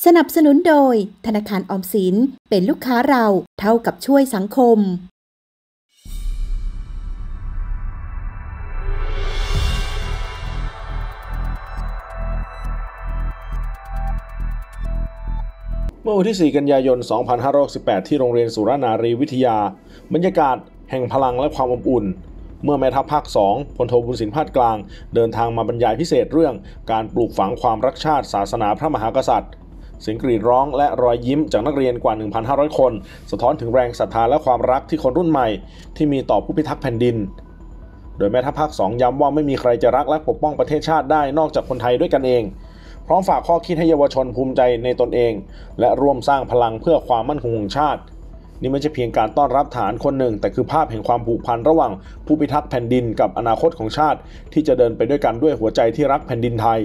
สนับสนุนโดยธนาคารออมสินเป็นลูกค้าเราเท่ากับช่วยสังคมเมื่อวันที่ 4 กันยายน 2518 ที่โรงเรียนสุรนารีวิทยาบรรยากาศแห่งพลังและความอบอุ่นเมื่อแม่ทัพภาค 2 พลโทบุญสินพาดกลางเดินทางมาบรรยายพิเศษเรื่องการปลูกฝังความรักชาติศาสนาพระมหากษัตริย์เสียงกรีดร้องและรอยยิ้มจากนักเรียนกว่า 1,500 คนสะท้อนถึงแรงศรัทธาและความรักที่คนรุ่นใหม่ที่มีต่อผู้พิทักษ์แผ่นดินโดยแม่ทัพภาค 2 ย้ำว่าไม่มีใครจะรักและปกป้องประเทศชาติได้นอกจากคนไทยด้วยกันเองพร้อมฝากข้อคิดให้เยาวชนภูมิใจในตนเองและร่วมสร้างพลังเพื่อความมั่นคงของชาตินี่ไม่ใช่เพียงการต้อนรับฐานคนหนึ่งแต่คือภาพแห่งความผูกพันระหว่างผู้พิทักษ์แผ่นดินกับอนาคตของชาติที่จะเดินไปด้วยกันด้วยหัวใจที่รักแผ่นดินไทย